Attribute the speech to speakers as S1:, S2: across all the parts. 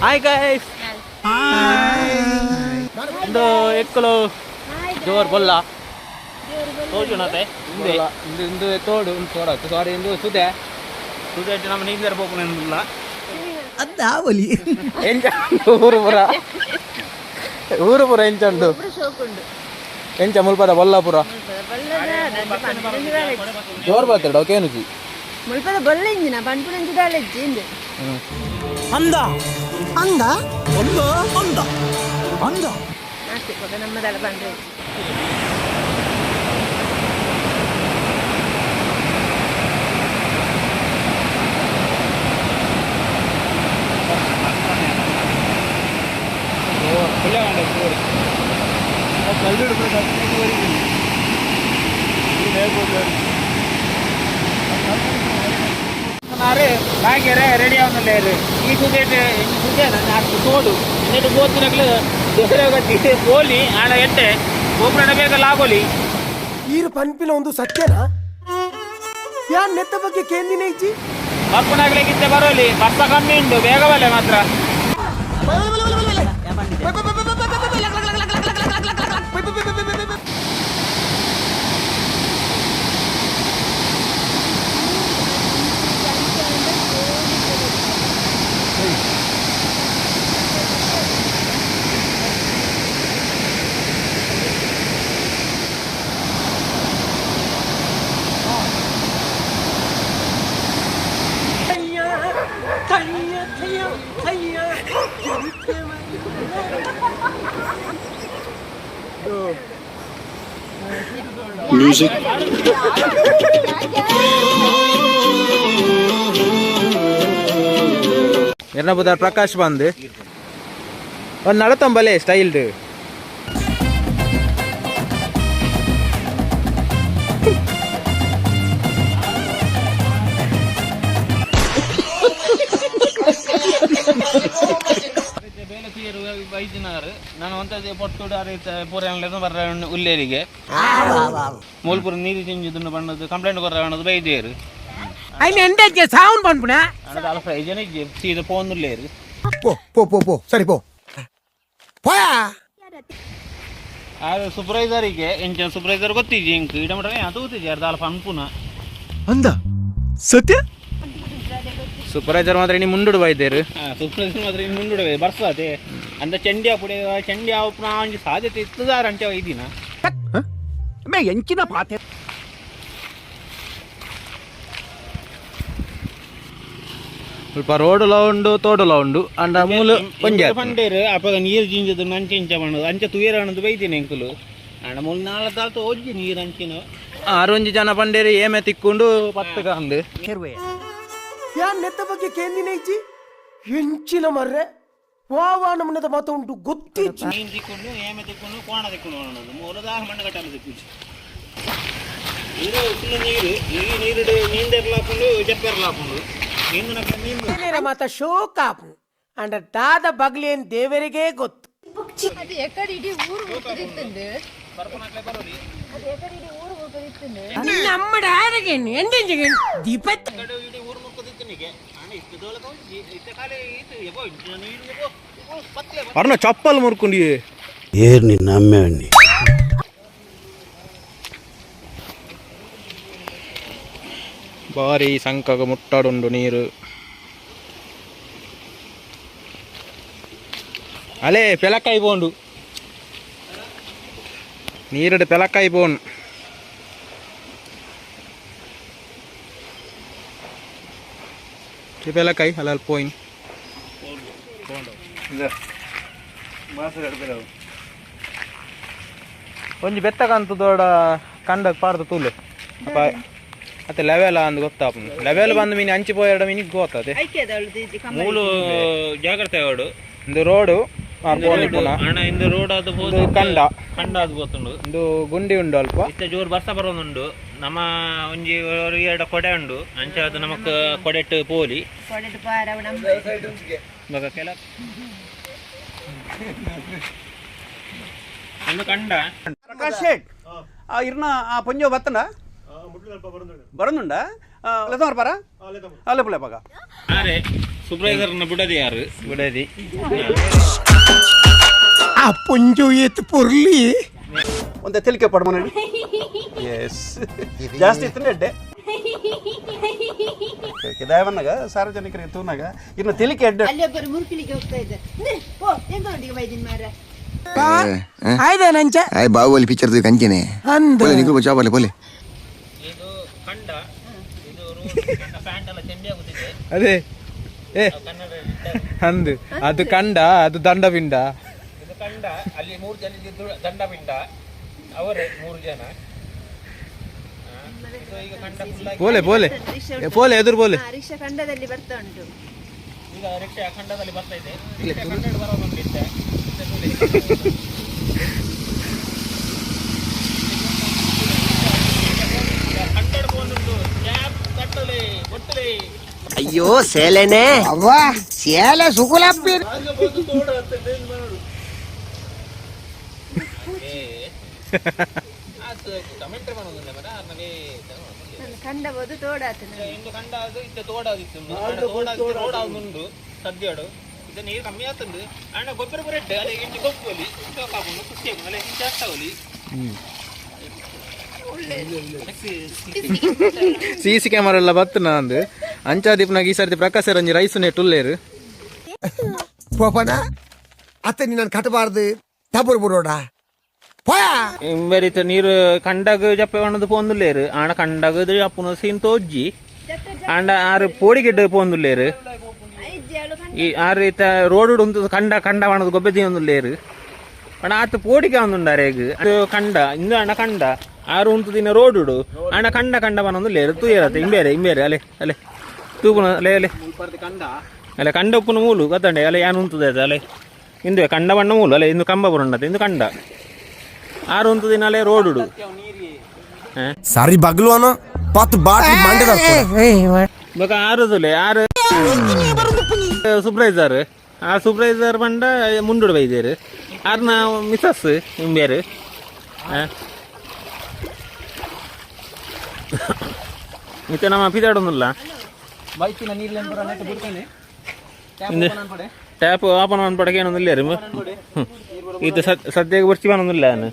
S1: Hi guys, ಒಂದು ಎಕ್ಕಲು ಜೋರ್ ಬೊಲ್ಲ ತೋಜುನತೆ ಹಿಂದೆ ಇಂದು ತೋಡು ತೋಡತ್ತು ಸಾರಿ ಇಂದು ಸುದೆ ಸುದೆ ನಮ್ಮ ನೀಂದರ ಬೋಪುನಿಲ್ಲ
S2: ಅದಾವಲಿ
S1: ಎಂಚ ಊರು ಪುರ ಎಂಚಂಡು ಎಂಚ ಮುಲ್ಪದ ಬೊಲ್ಲಾಪುರ ಜೋರ್ ಬರ್ತಾಡ ಓಕೆನುಜಿ
S3: ಮುಲ್ಪದ ಬೊಲ್ಲ ಇಂಜಿನ ಪನ್ಪುನಂಚು ದಾಲೆಜ್ಜಿ ಇಂದು
S2: ಅಂದ ಅಂದ ಒಂದು ಅಂದ ಅಂದ
S3: ಅಷ್ಟೇ ಪಕ್ಕ ನಮ್ಮದಲ್ಲ ಬಂದ್ರೆ
S1: రెడీ అవునలేరు ఈ సుదేట్ తోడు എന്നിട്ട് പോത്തിനൊക്കെ ദസരൊക്കെ പോಲಿ ಆಡ ಎಟ್ಟೆ ಒಬ್ಬರನ್ನ ಬೇಗ ಲಾಗೋಲಿ
S2: ಈರು ಪನ್ಪಿನ ಒಂದು ಸತ್ಯನಾ ಯಾನ್ ನೆತ್ತ ಬಗ್ಗೆ ಕೇಂದಿನ ಇಜ್ಜಿ
S1: ಪಪ್ಪನಾಗ್ಲಿಕ್ಕಿಂತ ಬರೋಲಿ ಬಪ್ಪ ಕಮ್ಮಿ ಉಂಟು ಬೇಗ ಬಲೆ ಮಾತ್ರ
S4: Music.
S1: ಎರ್ನ ಬುದಾರ್ ಪ್ರಕಾಶ್ ಬಂದು ಒಂದು ನಡತಂಬಲೆ ಸ್ಟೈಲ್ಡ್ ವೈದ್ಯನಗರ್ ನಾನು ಒಂತದೇ ಪೊಟ್ಟುಡು ಅರಿತ ಪೂರೈನ ಬರ್ರ ಉಲ್ಲೇರಿಗೆ ಮೂಲ್ಪುರ ನೀರು ಚೆಂಜಿದ್ದು ಬಣ್ಣದ್ದು ಕಂಪ್ಲೇಂಟ್ ಕೊರ ಬಣ್ಣದು ಬೈದೇರು
S2: ఆయన ఎండేకే సౌండ్ పన్పునా
S1: అనది అలా ఫ్రై జన సీదా పోనులేరు
S2: పో పో పో పో సరి పో పోయా
S1: ಆ ಸೂಪರ್ವೈಸರಿಗೆ ಎಂಚ ಸೂಪರ್ವೈಸರ್ ಗೊತ್ತಿದೆ ಇಂಕ್ ಇಡಮಟ ಅದು ಗೊತ್ತಿದೆ ಅರ್ಧ ಅಲ್ಲ ಪನ್ಪುನ
S2: ಅಂದ ಸತ್ಯ
S1: ಸೂಪರ್ವೈಸರ್ ಮಾತ್ರ ಇನ್ನು ಮುಂಡುಡು ಬೈದೇರು ಸೂಪರ್ವೈಸರ್ ಮಾತ್ರ ಇನ್ನು ಮುಂಡುಡು ಬೈ ಬರ್ಸದೆ ಅಂದ ಚಂಡಿ ಪುಡೆ ಚಂಡಿ ಆಪುನ ಒಂಜಿ ಸಾಧ್ಯತೆ ಇತ್ತದಾರ ಅಂಚ ವೈದಿನ
S2: ಮೇ ಎಂಚಿನ ಪಾತೆ
S1: ಸ್ವಲ್ಪ ರೋಡುಲ ಉಂಡು ತೋಡುಲ ಉಂಡು ಅಂಡ ಮೂಲು ಪಂಜೆ ಪಂಡೇರು ಅಪ್ಪ ನೀರು ಜಿಂಜದು ನಂಚೆ ಇಂಚ ಬಣ್ಣದು ಅಂಚೆ ತುಯರ ಅನ್ನೋದು ಬೈತೀನಿ ಎಂಕುಲು ಅಂಡ ಮೂಲು ನಾಳೆ ತಾಳ್ತು ಒಜ್ಜಿ ನೀರು ಅಂಚಿನ ಆರೊಂಜಿ ಜನ ಪಂಡೇರು ಏಮೆ ತಿಕ್ಕೊಂಡು ಪತ್ತಗ ಅಂದು
S2: ಯಾನ್ ನೆತ್ತ ಬಗ್ಗೆ ಕೇಂದಿನ ಇಜ್ಜಿ ಎಂಚಿನ ಮರ್ರೆ ವಾವಾ ನಮ್ಮನದ ಮಾತು ಉಂಟು ಗೊತ್ತಿಜ್ಜಿ
S1: ನೀರು ತಿಕ್ಕೊಂಡು ಏಮೆ ತಿಕ್ಕೊಂಡು ಕೋಣ ತಿಕ್ಕೊಂಡು ಅನ್ನೋದು ಮೂಲದಾಗ ಮಣ್ಣು ಕಟ್ಟಲು ತಿಕ್ಕಿಜಿ ನೀರು ಫುಲ್ ನೀರು ಈ ನೀರು ನೀಂದೆರ್ಲಾಕೊಂಡು ಜಪ್ಪೆರ್ಲಾಕೊಂಡು
S2: ಮಾತ ಶೋಕಾಪು ಅಂಡ ದಾದ ಬಗ್ಲೇನ್ ದೇವರಿಗೆ ಗೊತ್ತು
S3: ಅದು ಎಕಡೆ ಇಡೀ ಊರು ಹೋಗ್ತಿತ್ತಂದು ಅದು ಎಕಡೆ ಇಡೀ ಊರು ಹೋಗ್ತಿತ್ತಂದು
S2: ನಮ್ಮ ಆರಗೇನು ಎಂದೆಂಜಿಗೆ ದೀಪತ್
S1: ಇಡೀ ಊರು ಮುಕ್ಕದಿತ್ತನಿಗೆ ಅರ್ಣ ಚಪ್ಪಲ್ ಮುರ್ಕೊಂಡಿ
S4: ಏರ್ ನಿನ್ನ ಅಮ್ಮೆ ಅಣ್ಣಿ
S1: ಭಾರಿ ಸಂಕಗ ಮುಟ್ಟಾಡುಂಡು ನೀರು ಅಲೆ ಪೆಲಕಾಯಿ ಬೋಂಡು ನೀರಡು ಪೆಲಕಾಯಿ ಬೋನ್ ಪೆಲಕಾಯಿ ಅಲ್ಲ ಪೋಯಿನ್ ಒಂಜಿ ಬೆತ್ತಗಂತು ದೊಡ್ಡ ಕಂಡ ಪಾಡ್ದು ತೂಲೆ ಅಪ್ಪ ಮತ್ತೆ ಲೆವೆಲ್ ಅಂದ್ ಗೊತ್ತಾಪ ಲೆವೆಲ್ ಬಂದು ಮೀನು ಹಂಚಿಪೋಯಡ ಮೀನಿಗೆ ಗೊತ್ತದೆ ಮೂಲು ಜಾಗ್ರತೆ ಅವಡು ಒಂದು ರೋಡು ಅಣ್ಣ ಇಂದು ರೋಡ್ ಅದು ಕಂಡ ಕಂಡ ಅದು ಗೊತ್ತುಂಡು ಒಂದು ಗುಂಡಿ ಉಂಡು ಅಲ್ಪ ಇಷ್ಟ ಜೋರು ಬರ್ಸ ಬರೋದುಂಡು ನಮ್ಮ ಒಂಜಿ ಎರಡು ಕೊಡೆ ಉಂಡು ಅಂಚ ಅದು ನಮಕ್ ಕೊಡೆಟ್ಟು ಪೋಲಿ ಕೆಲ ಒಂದು ಕಂಡ
S5: ಪ್ರಕಾಶ್ ಇರ್ನ ಆ ಪಂಜ ಬತ್ತಂಡ ಬರಂದುಂಡ ಲೆತ ಮರ್ಪಾರ ಲೆಪ್ಪಲೆ ಪಗ
S1: ಅರೆ ಸೂಪರ್ವೈಸರ್ನ ಬಿಡದಿ ಯಾರು ಬಿಡದಿ
S2: ಆ ಪುಂಜು ಎತ್ತು ಪುರ್ಲಿ
S5: ಒಂದೇ ತಿಳಿಕೆ ಪಡ್ಮನೆ ಎಸ್ ಜಾಸ್ತಿ ಇತ್ತು ಎಡ್ಡೆ ದಯವನ್ನಾಗ ಸಾರ್ವಜನಿಕರಿಗೆ ತೂನಾಗ ಇನ್ನು ತಿಳಿಕೆ ಎಡ್ಡೆ
S3: ಅಲ್ಲಿ ಒಬ್ಬರು ಮುರುಕಿಲಿಗೆ ಹೋಗ್ತಾ ಇದ್ದಾರೆ ಓ ಎಂಗೊಂಡಿಗೆ ಬೈದಿನ ಮಾರ
S2: ಆಯ್ದ ನಂಚ
S6: ಆಯ್ ಬಾಹುಬಲಿ ಪಿಕ್ಚರ್ ಕಂಚನೆ
S2: ಅಂದ
S6: ಪೋಲೆ ನಿಗುಲ್ ಚಾಪಲೆ ಪೋಲೆ
S1: ಇದು ಕಂಡ ಇದು ಪ್ಯಾಂಟ್ ಎಲ್ಲ ಚೆಂಡಿ ಆಗುತ್ತಿದೆ
S7: ಅದೇ ಅಂದು ಅದು ಕಂಡ ಅದು ದಂಡಪಿಂಡ
S1: ಇದು ಕಂಡ ಅಲ್ಲಿ 3 ಜನ ಇದ್ದು ದಂಡಪಿಂಡ ಅವರೇ 3 ಜನ ಇದು ಈಗ ಕಂಡ ಫುಲ್ ಆಗಿ
S7: ಬೋಲೆ ಬೋಲೆ ಬೋಲೆ ಎದುರು ಬೋಲೆ
S3: ರಿಕ್ಷಾ ಖಂಡದಲ್ಲಿ ಬರ್ತಾ ಉಂಟು
S1: ಈಗ ರಿಕ್ಷಾ ಖಂಡದಲ್ಲಿ ಬರ್ತಾ ಇದೆ ರಿಕ್ಷಾ ಖಂಡದಲ್ಲಿ ಬರೋದಿದ್ದೆ ಖಂಡದ ಬಂದುಂಟು ಕ್ಯಾಪ್ ಕಟ್ಟಲೆ ಒಟ್ಟಲೆ
S2: ಅಯ್ಯೋ ಸೇಲೆನೆ ಅವ್ವ ಸೇಲೆ ಸುಗುಲಪ್ಪಿ
S1: ಕಮೆಂಟ್ ಮಾಡೋದಿಲ್ಲ ಮರ ನನಗೆ
S3: ಖಂಡಬಹುದು ತೋಡಾತ
S1: ಇಂದು ಕಂಡ ಅದು ಇತ್ತೆ ತೋಡಾದಿತ್ತು ತೋಡಾದಿತ್ತು ರೋಡಾವುದುಂಡು ಸದ್ಯಡು ಇದು ನೀರು ಕಮ್ಮಿ ಆತಂದು ಅಣ್ಣ ಗೊಬ್ಬರ ಬರಡ್ಡೆ ಅದೇ ಇಂಟಿ ಗೊಬ್ಬಲಿ ಕಾಕೊಂಡು ಖುಷಿ ಆಗಿ ಅಲ್ಲೇ ಜಾಸ್ತಿ ಆಗಲಿ
S7: ಸಿಸಿ ಕ್ಯಾಮರಾ ಎಲ್ಲ ಬತ್ತನ ಅಂದು ಅಂಚಾದೀಪ್ನಾಗ ಈ ಸರ್ತಿ ಪ್ರಕಾಶ ರಂಜಿ ರೈಸ್ ನೆಟ್ಟುಲ್ಲೇರು
S2: ಪೋಪನ ಅತ್ತೆ ನೀನು ಕಟ್ಟಬಾರ್ದು ತಬುರ್ ಬುರೋಡ
S1: ಇಂಬರಿತ ನೀರು ಕಂಡಾಗ ಜಪ್ಪೆ ಒಣದು ಪೋಂದುಲ್ಲೇರು ಆಣ ಕಂಡಾಗ ಜಪ್ಪುನ ಸೀನ್ ತೋಜ್ಜಿ ಆಂಡ ಆರು ಪೋಡಿಗೆಡ್ಡೆ ಪೋಂದುಲ್ಲೇರು ಈ ಆರು ಈತ ರೋಡ್ ಉಂಟು ಕಂಡ ಕಂಡ ಒಣದು ಗೊಬ್ಬೆ ಒಂದುಲ್ಲೇರು ಅಣ್ಣ ಆತ ಪೋಡಿಗೆ ಒಂದುಂಡಾರೆ ಅದು ಕಂಡ ಇಂದು ಅಣ್ಣ ಕಂಡ ಆರು ಉಂಟು ದಿನ ರೋಡ್ ಉಡು ಅಣ್ಣ ಕಂಡ ಕಂಡ ಬನ್ನೊಂದು ಲೇರು ತೂಯರತ್ತೆ ಇಂಬೇರೆ ಅಲೆ ಅಲೆ ತೂಪುನ ಅಲೆ ಅಲೆ ಅಲೆ ಕಂಡ ಉಪ್ಪುನ ಮೂಲು ಗೊತ್ತಂಡೆ ಅಲೆ ಯಾನು ಉಂಟುದೆ ಅಲೆ ಇಂದು ಕಂಡ ಬಣ್ಣ ಮೂಲು ಅಲೆ ಇಂದು ಕಂಬ ಬರುಂಡತ್ತೆ ಇಂದು ಕಂಡ ಆರು ಉಂಟು ದಿನ ಅಲೆ ರೋಡ್ ಉಡು
S2: ಸಾರಿ ಬಗ್ಲು ಅನ್ನೋ ಪತ್ತು ಬಾಟ್ಲಿ ಮಂಡದ
S1: ಬೊಕ ಆರುದುಲೆ ಆರು ಸೂಪರ್ವೈಸರ್ ಆ ಸೂಪರ್ವೈಸರ್ ಬಂಡ ಮುಂಡುಡು ಬೈದೇರು ಆರ್ನ ಮಿಸಸ್ ಇಂಬೇರು ಮಿತ್ತ ನಮ್ಮ ಪಿದಾಡೊಂದಿಲ್ಲ
S5: ಬೈಕಿನ ನೀರ್ಲೇನು ಬರ ನೆಟ್ಟು ಬಿಡ್ತಾನೆ
S1: ಟ್ಯಾಪ್ ಓಪನ್ ಮಾಡ್ಪಡಕ್ಕೆ ಏನೊಂದಿಲ್ಲ ರೀ ಇದು ಸದ್ಯಕ್ಕೆ ಬರ್ಚಿ ಬನ್ನೊಂದಿಲ್ಲ ನಾನು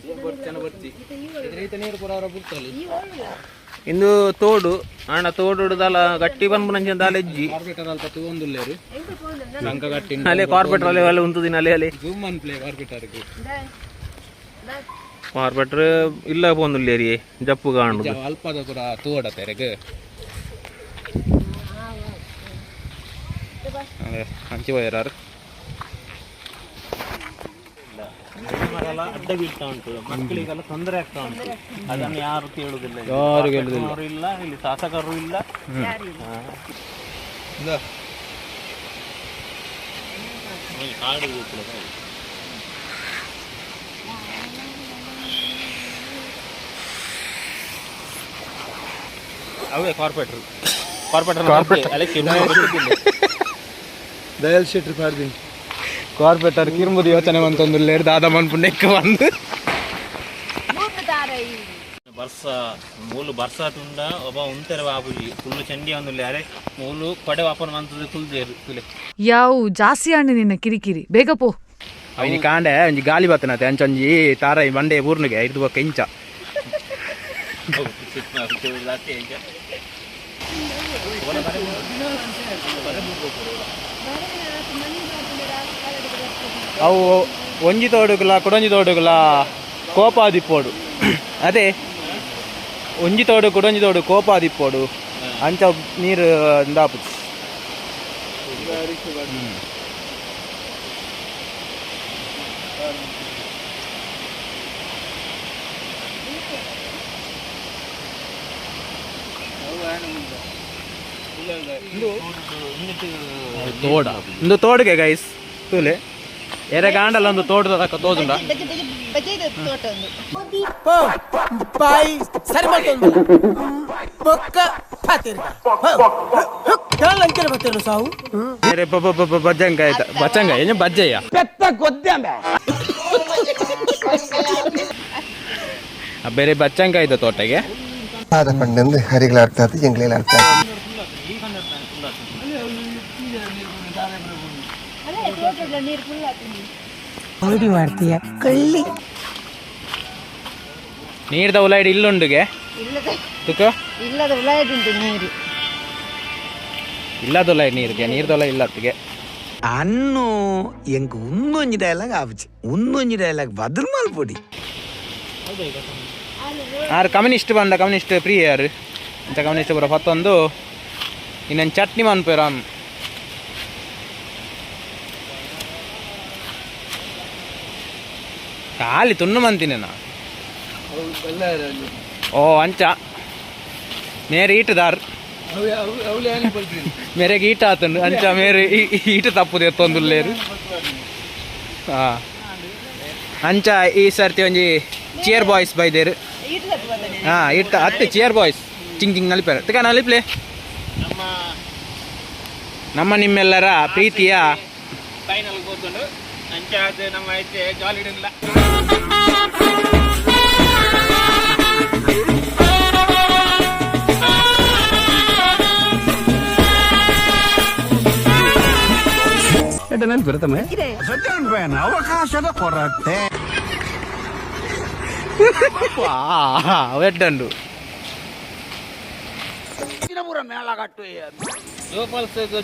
S1: ಇಂದು ತೋಡು ಅಣ್ಣ ತೋಡುದಲ್ಲ ಗಟ್ಟಿ ಬಂದ್ಬಂಚ ದಾಲೆಜ್ಜಿ ಅಲ್ಲೇ ಕಾರ್ಪೆಟ್ರ್ ಅಲ್ಲೇ ಅಲ್ಲೇ ಉಂಟು ದಿನ ಅಲ್ಲೇ ಕಾರ್ಪೆಟ್ರ್ ಇಲ್ಲ ಪೋಂದುಲ್ಲೆ ರೀ ಜಪ್ಪು ಕಾಣುದು
S7: ಅಲ್ಪದ ಪುರ ತೂಡ ತೆರೆಗೆ ಹಂಚಿ ಹೋಯರಾರು
S1: ಅಡ್ಡ ಬೀಳ್ತಾ ಉಂಟು ಮಕ್ಕಳಿಗೆಲ್ಲ ತೊಂದರೆ ಆಗ್ತಾ ಉಂಟು ಅದನ್ನು ಯಾರು ಕೇಳುದಿಲ್ಲ
S7: ಯಾರು ಕೇಳುದಿಲ್ಲ
S1: ಇಲ್ಲ ಇಲ್ಲಿ ಶಾಸಕರು ಇಲ್ಲ ಕಾಡು ಅವೇ ಕಾರ್ಪೊರೇಟರ್
S7: ದಯಾಲ್ ಶೆಟ್ಟಿ ಪಾಡ್ದಿನಿ ಕಾರ್ಪೊರೇಟರ್ ಕಿರುಂಬುದು ಯೋಚನೆ ಬಂತೊಂದುಲ್ಲೇರು ದಾದ ಮನ್ಪುಂಡೆಕ್ಕ ಬಂದು
S1: ಬರ್ಸ ಮೂಲು ಬರ್ಸ ತುಂಡ ಒಬ್ಬ ಉಂತೆರ ಬಾಬುಜಿ ಫುಲ್ ಚಂಡಿ ಒಂದುಲ್ಲೆ ಅರೆ ಮೂಲು ಕೊಡೆ ವಾಪನ ಮಂತದ ಫುಲ್ ದೇರು ತುಲೆ
S8: ಯಾವು ಜಾಸ್ತಿ ಆಂಡೆ ನಿನ್ನ ಕಿರಿಕಿರಿ ಬೇಗ ಪೋ
S7: ಅವನಿ ಕಾಂಡೆ ಒಂಜಿ ಗಾಲಿ ಬತ್ತನತೆ ಅಂಚೊಂಜಿ ತಾರಾಯಿ ಮಂಡೆ ಪೂರ್ಣಿಗೆ ಐದು ಬೊಕ್ಕ ಇಂಚ ಅವು ಒಂಜಿ ತೋಡುಗುಲ ಕುಡೊಂಜಿ ತೋಡುಗುಲ ಕೋಪಾದಿಪ್ಪೋಡು ಅದೇ ಒಂಜಿ ತೋಡು ಕುಡೊಂಜಿ ತೋಡು ಕೋಪಾದಿಪ್ಪೋಡು ಅಂಚ ನೀರು ದಾಪು ತೋಡ ಒಂದು ತೋಡುಗೆ ಗೈಸ್ ತೂಲೆ ಎರೆ ಗಾಂಡಲ್ಲ ಒಂದು ತೋಟದ ತಕ್ಕ ತೋದುಂಡ
S3: ತೋಟ ಒಂದು
S2: ಬಾಯಿ ಸರಿ ಮಾಡ್ಕೊಂಡು ಬೊಕ್ಕ ಪಾತಿರ್ಗ ಬತ್ತೇನು ಸಾವು
S7: ಬೇರೆ ಬಜ್ಜಂಗ ಆಯ್ತಾ ಬಚ್ಚಂಗ ಏನು ಬಜ್ಜಯ್ಯ ಬೇರೆ ಬಚ್ಚಂಗ ಆಯ್ತಾ ತೋಟಗೆ
S6: ಆದ ಪಂಡಂದು ಹರಿಗಳಾಡ್ತಾ ಜಂಗ್ಲೆಗಳಾಡ್ತಾ
S7: ನೀರ್ದ ಉಲಾಯ್ಡ್ ಇಲ್ಲುಂಡುಗೆ ತುಕ
S3: ಇಲ್ಲದ ಉಲಾಯದುಂಟು ನೀರು
S7: ಇಲ್ಲದ ಉಲಾಯ್ಡ್ ನೀರಿಗೆ ನೀರ್ದೊಲ ಇಲ್ಲತ್ತಿಗೆ
S2: ಅನ್ನು ಎಂಕ್ ಉನ್ನೊಂಜಿ ಡೈಲಾಗ್ ಆಪುಜಿ ಉನ್ನೊಂಜಿ ಡೈಲಾಗ್ ಬದಲು ಮಲ್ಪೊಡಿ
S7: ಆರು ಕಮ್ಯುನಿಸ್ಟ್ ಬಂದ ಕಮ್ಯುನಿಸ್ಟ್ ಫ್ರೀ ಯಾರು ಇಂಥ ಕಮ್ಯುನಿಸ್ಟ್ ಪೂರ ಹೊತ್ತೊಂದು ಇನ್ನೊಂದು ಚಟ್ನಿ ಮನ್ಪೇರ ಖಾಲಿ ತುಣ್ಣು ಮಂತಿನಿ ನಾ ಓ ಅಂಚ ಮೇರೆ ಈಟದಾರ್ ಮೇರೆಗೆ ಈಟ ಆತಂಡು ಅಂಚ ಮೇರೆ ಈಟ ತಪ್ಪುದು ಎತ್ತೊಂದುಲ್ಲೇರು ಹಾಂ ಅಂಚ ಈ ಸರ್ತಿ ಒಂಜಿ ಚೇರ್ ಬಾಯ್ಸ್ ಬೈದೇರು ಹಾಂ ಇಟ್ಟ ಹತ್ತೆ ಚೇರ್ ಬಾಯ್ಸ್ ಚಿಂಗ್ ಚಿಂಗ್ ನಲಿಪಾರ ತಕ ನಲಿಪ್ಲೆ ನಮ್ಮ ನಿಮ್ಮೆಲ್ಲರ ಪ್ರೀತಿಯ
S1: ಫೈನಲ್ ಕೂತ್ಕೊಂಡು ಅಂಚೆ ಅದು ನಮ್ಮ ಐತೆ ಜಾಲಿಡಿಲ್ಲ
S5: ಅವಕಾಶದ ಕೊರತೆ
S7: వెట్టండు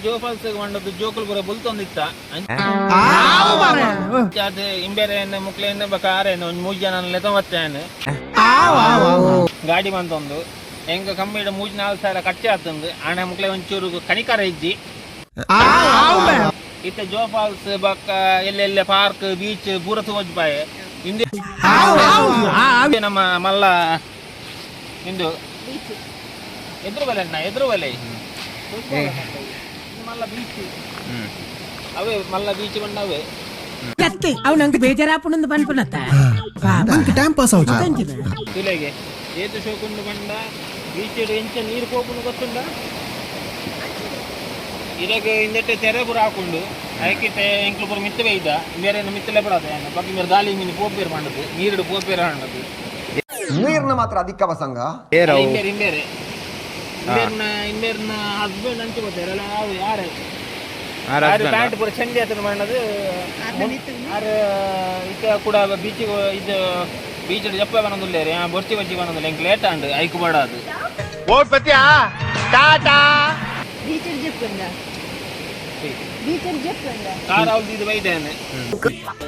S1: ಜೋಫಾಲ್ಸ್ ಮಂಡದು ಜೋಕುಲು ಪೂರ ಬುಲ್ತೊಂದಿತ್ತ ಅದು ಇಂಬೇರೇನು ಮುಕ್ಲೇನು ಬೇಕಾರೇನು ಒಂದು 3 ಜನ ಲೆತವತ್ತೇನು ಗಾಡಿ ಬಂತೊಂದು ಹೆಂಗ ಕಮ್ಮಿ 3-4 ಸಾವಿರ ಖರ್ಚು ಆಗ್ತಂದು ಆಣೆ ಮುಕ್ಲೆ ಒಂಚೂರು ಕಣಿಕಾರ ಇಜ್ಜಿ ಇತ್ತೆ ಜೋಫಾಲ್ಸ್ ಬಕ್ಕ ಎಲ್ಲೆಲ್ಲ ಪಾರ್ಕ್ ಬೀಚ್ ಪೂರ ತೋಜ್ಪಾಯ ಹಿಂದೆ ನಮ್ಮ ಮಲ್ಲ ಇಂದು ಎದುರು ಬಲೆ ಮಲ್ಲ ಬೀಚ್ ಅವೇ ಮಲ್ಲ ಬೀಚ್ ಬಂಡವೇ
S2: ಅವನಂಗೆ ಬೇಜಾರಾಪುಣಂದು ಬನ್ಪನತ್ತ ಟೈಮ್ ಪಾಸ್
S1: ತುಲೆಗೆ ಏತು ಶೋಕುಂಡು ಬಂಡ ಬೀಚ್ ಎಂಚ ನೀರು ಹೋಗುಂಡು ಗೊತ್ತುಂಡ ಇದಕ್ಕೆ ಹಿಂದಟ್ಟೆ ತೆರೆ ಪುರ ಹಾಕೊಂಡು ಅದಕ್ಕಿಟ್ಟೆ ಎಂಕ್ಲು ಪುರ ಮಿತ್ತು ಬೇಯ್ದ ಬೇರೆ ಮಿತ್ತಲೆ ಬಿಡೋದು ಬಾಕಿ ಬೇರೆ ದಾಳಿ ಮೀನು ಪೋಪೇರು ಮಾಡೋದು ನೀರು ಪೋಪೇರು ಮಾಡೋದು
S6: ನೀರ್ನ ಮಾತ್ರ ಅಧಿಕ ವಸಂಗ
S1: ಹಿಂಬೇರೆ ಹಿಂಬೇರ್ನ ಹಸ್ಬೆಂಡ್ ಅಂಚೆ ಗೊತ್ತಾರಲ್ಲ ಅವ್ರು ಯಾರು ಪ್ಯಾಂಟ್ ಪೂರ ಚಂಡಿ ಹತ್ರ ಮಾಡೋದು ಯಾರು ಇಕ್ಕ ಕೂಡ ಬೀಚಿಗೆ ಇದು ಬೀಚ್ ಜಪ್ಪ ಬಂದಿಲ್ಲ ಬೊರ್ಚಿ ಬಜ್ಜಿ ಬಂದಿಲ್ಲ ಹೆಂಗೆ ಲೇಟ್ ಆಂಡು ಐಕ್ ಬಾಡೋದು ಕಾರ್ ಅವ್ದು ಇದು ಬೈದೇನೆ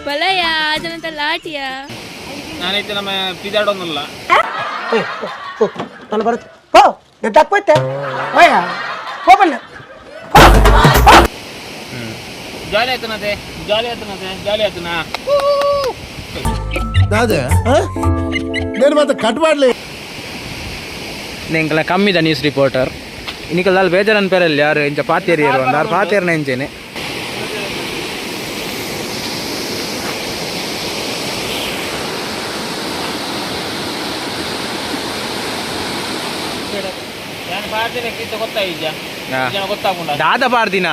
S3: ಬಲಯ ಅದಂತ ಲಾಟಿಯ
S1: ನಾನೈತೆ ನಮ್ಮ ಪಿದಾಡೋನಲ್ಲ
S2: ನಾನು ಬರುತ್ತೆ ಹೋ ಎದ್ದಾಕ್ಬೋಯ್ತೆ ಹೋಯ ಹೋಗಲ್ಲ
S1: ಜಾಲಿ ಆಯ್ತನತೆ ಜಾಲಿ ಆಯ್ತನಾ
S5: నేను మాత్రం కట్ ಮಾಡಲಿ
S7: ನೆಂಕಲ ಕಮ್ಮಿದ ನ್ಯೂಸ್ ರಿಪೋರ್ಟರ್ ಇನ್ನಿಕಲ್ ದಾಲ್ ಬೇಜಾರನ್ ಪೇರಲ್ಲಿ ಯಾರು ಇಂಚ ಪಾತೇರಿ ಇರುವಂತ ಯಾರು ಪಾತೇರ್ನ ಎಂಚೇನೆ
S1: ನಾನು ಪಾರ್ದಿನಕ್ಕಿಂತ ಗೊತ್ತಾಯಿದ್ಯಾ ಗೊತ್ತಾಗ್ಕೊಂಡ
S7: ದಾದ ಪಾರ್ದಿನ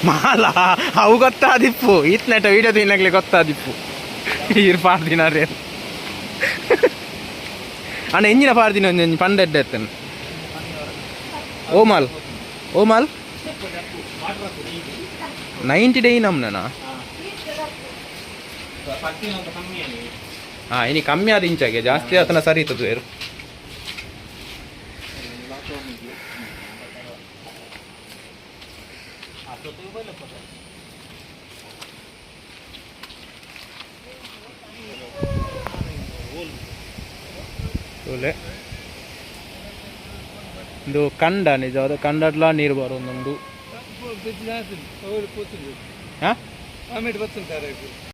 S7: ಮಾಲ ಅವು ಗೊತ್ತಾದಿಪ್ಪು ಇತ್ನೆಟ ವಿಡಿಯೋ ತಿನ್ನಕ್ಲೆ ಗೊತ್ತಾದಿಪ್ಪು ಇರ್ ಪಾರ್ದಿನ ರೇ ಅಣ್ಣ ಎಂಜಿನ ಪಾರ್ದಿನ ಒಂದು ಪಂಡೆಡ್ ಎತ್ತನು ಓಮಲ್ 90 ಡೇ ನಮ್ನ ಹಾಂ ಇನಿ ಕಮ್ಮಿ ಆದ ಇಂಚಾಗೆ ಜಾಸ್ತಿ ಆತನ ಸರಿ ಇತ್ತದು ಬೇರು ಇದು ಕಂಡ ನಿಜವಾದ ಕಂಡಡ್ಲ ನೀರು ಬರೋದೊಂದು